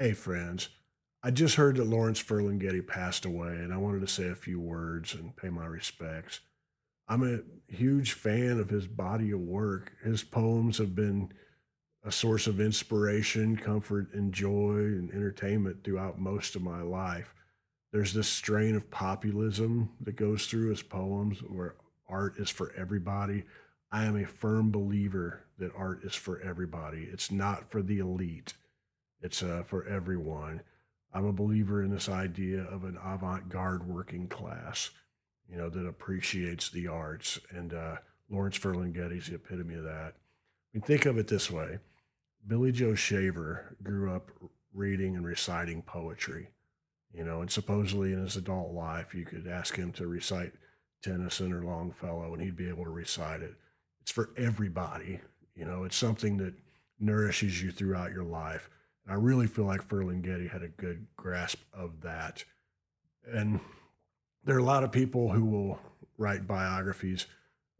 Hey, friends. I just heard that Lawrence Ferlinghetti passed away, and I wanted to say a few words and pay my respects. I'm a huge fan of his body of work. His poems have been a source of inspiration, comfort, and joy and entertainment throughout most of my life. There's this strain of populism that goes through his poems where art is for everybody. I am a firm believer that art is for everybody. It's not for the elite. It's for everyone. I'm a believer in this idea of an avant-garde working class, that appreciates the arts, and Lawrence Ferlinghetti's the epitome of that. I mean, think of it this way: Billy Joe Shaver grew up reading and reciting poetry, and supposedly in his adult life, you could ask him to recite Tennyson or Longfellow, and he'd be able to recite it. It's for everybody. It's something that nourishes you throughout your life. And I really feel like Ferlinghetti had a good grasp of that. And there are a lot of people who will write biographies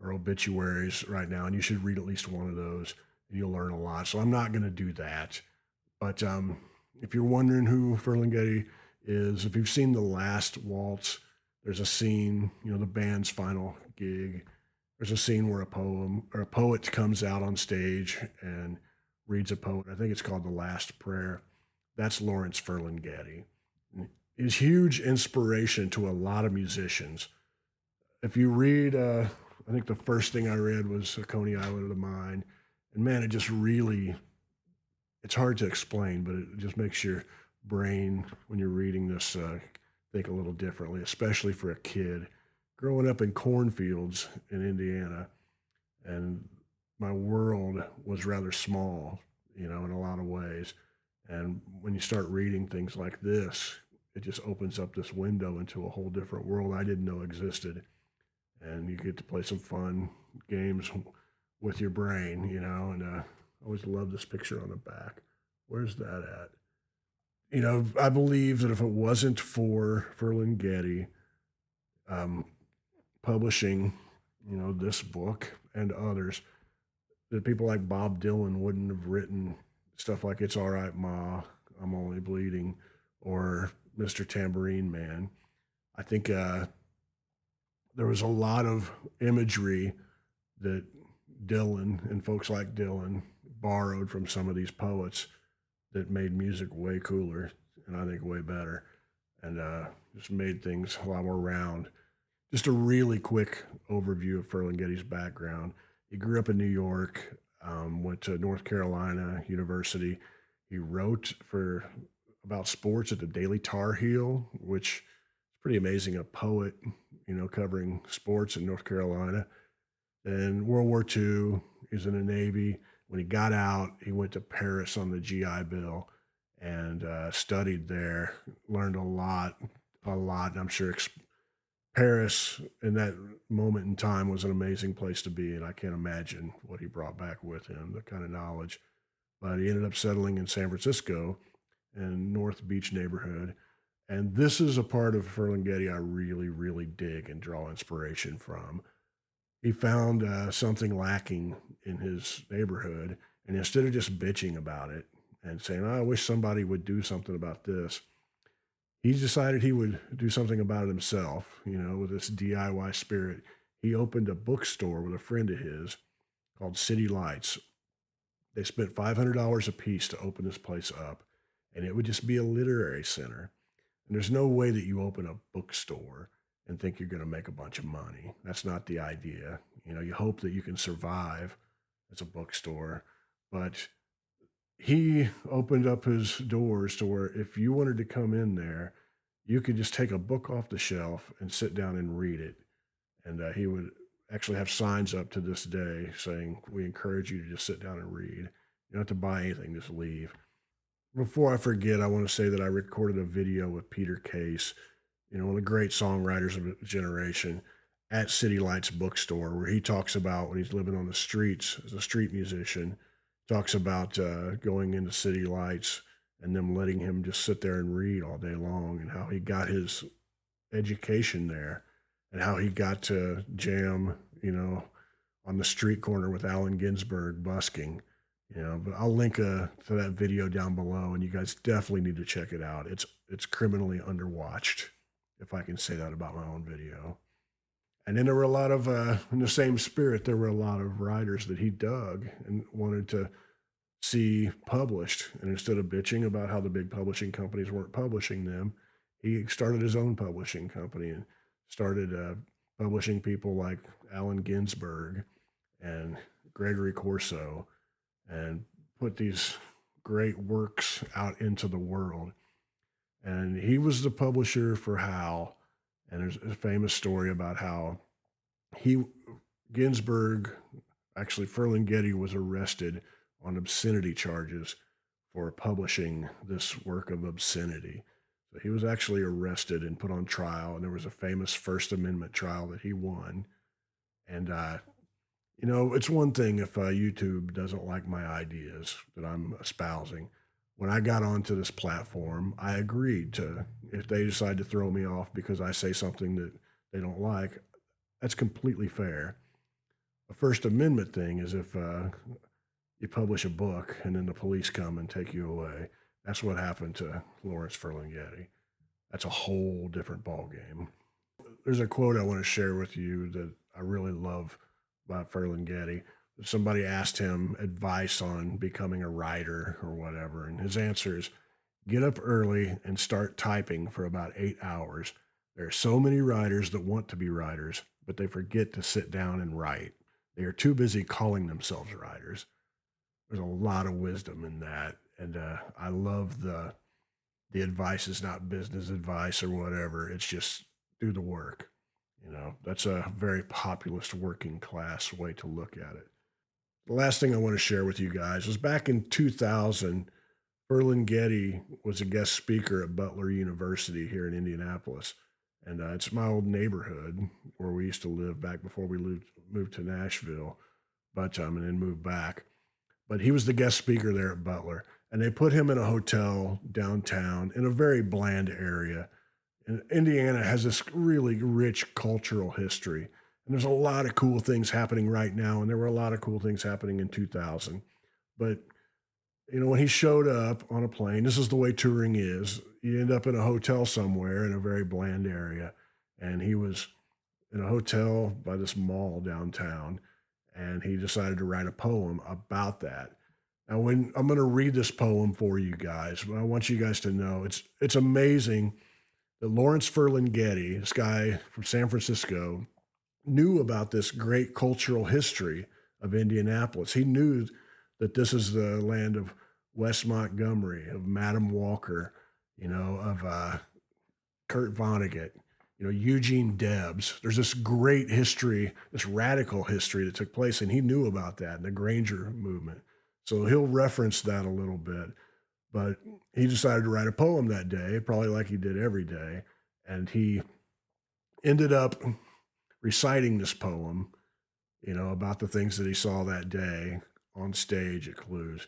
or obituaries right now, and you should read at least one of those, and you'll learn a lot. So I'm not going to do that. But if you're wondering who Ferlinghetti is, if you've seen The Last Waltz, there's a scene, the band's final gig. There's a scene where a poet comes out on stage and reads a poem. I think it's called The Last Prayer. That's Lawrence Ferlinghetti. He's huge inspiration to a lot of musicians. If you read, I think the first thing I read was Coney Island of Mine, and man, it just really, it's hard to explain, but it just makes your brain, when you're reading this, think a little differently, especially for a kid. Growing up in cornfields in Indiana, and my world was rather small, in a lot of ways. And when you start reading things like this, it just opens up this window into a whole different world I didn't know existed. And you get to play some fun games with your brain, and I always love this picture on the back. Where's that at? I believe that if it wasn't for Ferlinghetti um, publishing, this book and others, that people like Bob Dylan wouldn't have written stuff like "It's All Right, Ma, I'm Only Bleeding" or "Mr. Tambourine Man." I think there was a lot of imagery that Dylan and folks like Dylan borrowed from some of these poets that made music way cooler and I think way better, and just made things a lot more round. Just a really quick overview of Ferlinghetti's background. He grew up in New York, went to North Carolina University. He wrote for about sports at the Daily Tar Heel, which is pretty amazing. A poet, covering sports in North Carolina. And World War II, he was in the Navy. When he got out, he went to Paris on the GI Bill and studied there. Learned a lot. And I'm sure Paris in that moment in time was an amazing place to be, and I can't imagine what he brought back with him, the kind of knowledge. But he ended up settling in San Francisco in North Beach neighborhood. And this is a part of Ferlinghetti I really, really dig and draw inspiration from. He found something lacking in his neighborhood, and instead of just bitching about it and saying, "Oh, I wish somebody would do something about this," he decided he would do something about it himself, with this DIY spirit. He opened a bookstore with a friend of his called City Lights. They spent $500 a piece to open this place up, and it would just be a literary center. And there's no way that you open a bookstore and think you're going to make a bunch of money. That's not the idea. You hope that you can survive as a bookstore, but he opened up his doors to where if you wanted to come in there, you could just take a book off the shelf and sit down and read it. And he would actually have signs up to this day saying, "We encourage you to just sit down and read. You don't have to buy anything, just leave." Before I forget, I want to say that I recorded a video with Peter Case, one of the great songwriters of the generation, at City Lights Bookstore, where he talks about when he's living on the streets as a street musician, talks about going into City Lights and them letting him just sit there and read all day long, and how he got his education there, and how he got to jam, on the street corner with Allen Ginsberg busking. But I'll link to that video down below, and you guys definitely need to check it out. It's criminally underwatched, if I can say that about my own video. And then there were a lot of, in the same spirit, there were a lot of writers that he dug and wanted to see published. And instead of bitching about how the big publishing companies weren't publishing them, he started his own publishing company and started publishing people like Allen Ginsberg and Gregory Corso, and put these great works out into the world. And he was the publisher for Hal. And there's a famous story about how he Ginsberg, actually Ferlinghetti, was arrested on obscenity charges for publishing this work of obscenity. So he was actually arrested and put on trial, and there was a famous First Amendment trial that he won. And it's one thing if YouTube doesn't like my ideas that I'm espousing. When I got onto this platform, I agreed to, if they decide to throw me off because I say something that they don't like, that's completely fair. A First Amendment thing is if you publish a book and then the police come and take you away. That's what happened to Lawrence Ferlinghetti. That's a whole different ballgame. There's a quote I want to share with you that I really love about Ferlinghetti. Somebody asked him advice on becoming a writer or whatever, and his answer is get up early and start typing for about 8 hours. There are so many writers that want to be writers, but they forget to sit down and write. They are too busy calling themselves writers. There's a lot of wisdom in that, and I love the advice is not business advice or whatever. It's just do the work. That's a very populist working class way to look at it. The last thing I want to share with you guys was back in 2000, Ferlinghetti was a guest speaker at Butler University here in Indianapolis. And it's my old neighborhood where we used to live back before we moved to Nashville, and then moved back. But he was the guest speaker there at Butler. And they put him in a hotel downtown in a very bland area. And Indiana has this really rich cultural history. And there's a lot of cool things happening right now. And there were a lot of cool things happening in 2000. But, when he showed up on a plane, this is the way touring is. You end up in a hotel somewhere in a very bland area. And he was in a hotel by this mall downtown. And he decided to write a poem about that. Now, when I'm going to read this poem for you guys, but I want you guys to know it's amazing that Lawrence Ferlinghetti, this guy from San Francisco, knew about this great cultural history of Indianapolis. He knew that this is the land of Wes Montgomery, of Madam Walker, of Kurt Vonnegut, Eugene Debs. There's this great history, this radical history that took place, and he knew about that in the Granger movement. So he'll reference that a little bit. But he decided to write a poem that day, probably like he did every day. And he ended up reciting this poem, about the things that he saw that day on stage at Clues.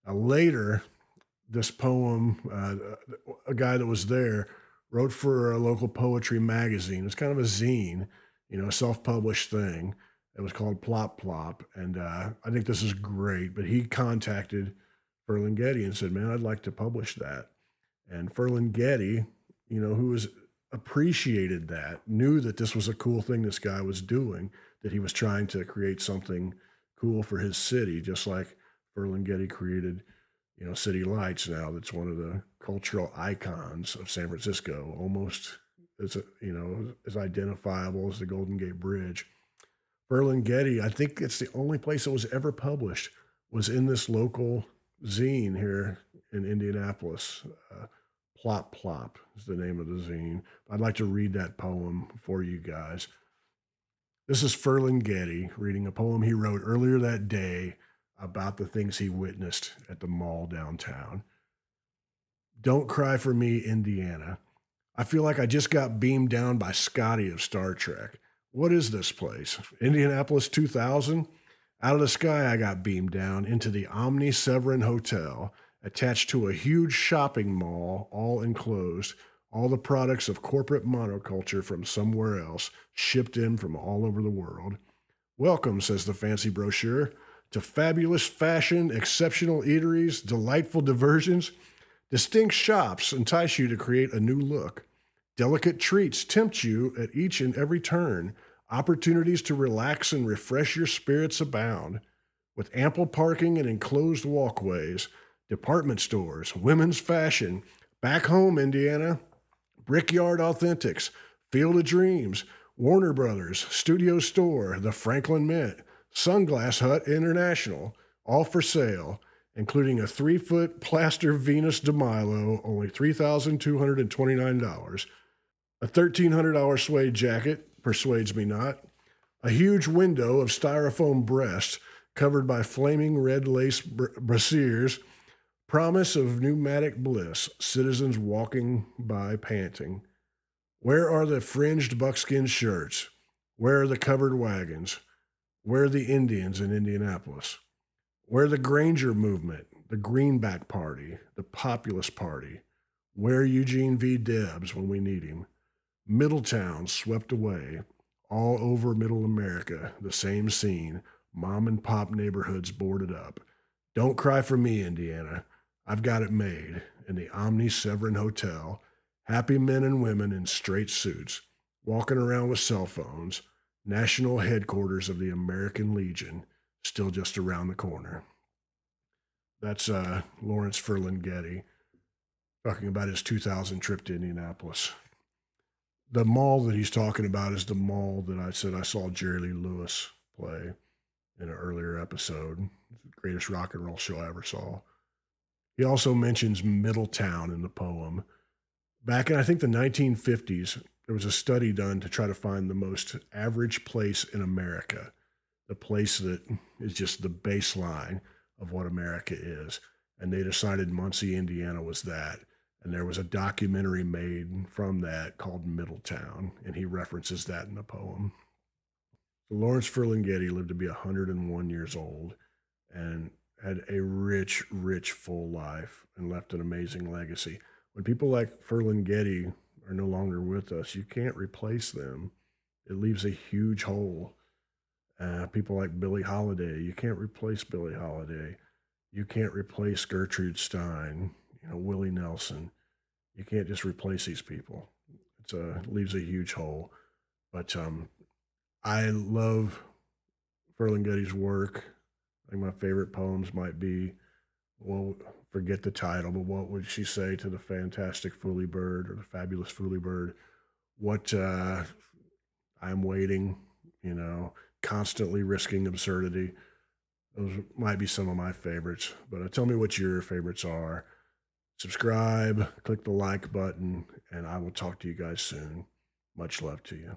Now, later, this poem, a guy that was there wrote for a local poetry magazine. It's kind of a zine, a self-published thing. It was called Plop Plop. And I think this is great. But he contacted Ferlinghetti and said, man, I'd like to publish that. And Ferlinghetti, who was appreciated that, knew that this was a cool thing this guy was doing, that he was trying to create something cool for his city, just like Ferlinghetti created, City Lights now. That's one of the cultural icons of San Francisco, almost as identifiable as the Golden Gate Bridge. Ferlinghetti, I think it's the only place it was ever published, was in this local zine here in Indianapolis. Plop Plop is the name of the zine. I'd like to read that poem for you guys. This is Ferlinghetti reading a poem he wrote earlier that day about the things he witnessed at the mall downtown. Don't cry for me, Indiana. I feel like I just got beamed down by Scotty of Star Trek. What is this place? Indianapolis 2000? Out of the sky, I got beamed down into the Omni Severin Hotel, attached to a huge shopping mall, all enclosed, all the products of corporate monoculture from somewhere else, shipped in from all over the world. Welcome, says the fancy brochure, to fabulous fashion, exceptional eateries, delightful diversions, distinct shops entice you to create a new look. Delicate treats tempt you at each and every turn. Opportunities to relax and refresh your spirits abound. With ample parking and enclosed walkways, department stores, women's fashion, back home, Indiana, Brickyard Authentics, Field of Dreams, Warner Brothers, Studio Store, the Franklin Mint, Sunglass Hut International, all for sale, including a 3 foot plaster Venus de Milo, only $3,229, a $1,300 suede jacket, persuades me not, a huge window of styrofoam breasts covered by flaming red lace brassieres, promise of pneumatic bliss, citizens walking by panting. Where are the fringed buckskin shirts? Where are the covered wagons? Where are the Indians in Indianapolis? Where the Granger movement, the Greenback Party, the Populist Party? Where Eugene V. Debs when we need him? Middletown swept away. All over middle America, the same scene. Mom and pop neighborhoods boarded up. Don't cry for me, Indiana. I've got it made in the Omni Severin Hotel. Happy men and women in straight suits, walking around with cell phones. National headquarters of the American Legion, still just around the corner. That's Lawrence Ferlinghetti talking about his 2000 trip to Indianapolis. The mall that he's talking about is the mall that I said I saw Jerry Lee Lewis play in an earlier episode. The greatest rock and roll show I ever saw. He also mentions Middletown in the poem. Back in, I think, the 1950s, there was a study done to try to find the most average place in America, the place that is just the baseline of what America is. And they decided Muncie, Indiana was that. And there was a documentary made from that called Middletown, and he references that in the poem. So Lawrence Ferlinghetti lived to be 101 years old and had a rich, rich, full life and left an amazing legacy. When people like Ferlinghetti are no longer with us, you can't replace them. It leaves a huge hole. People like Billie Holiday, you can't replace Billie Holiday. You can't replace Gertrude Stein, Willie Nelson. You can't just replace these people. It leaves a huge hole. But I love Ferlinghetti's work. I think my favorite poems might be, well, forget the title, but what would she say to the fantastic Fooly Bird or the fabulous Fooly Bird? What I'm waiting, constantly risking absurdity. Those might be some of my favorites, but tell me what your favorites are. Subscribe, click the like button, and I will talk to you guys soon. Much love to you.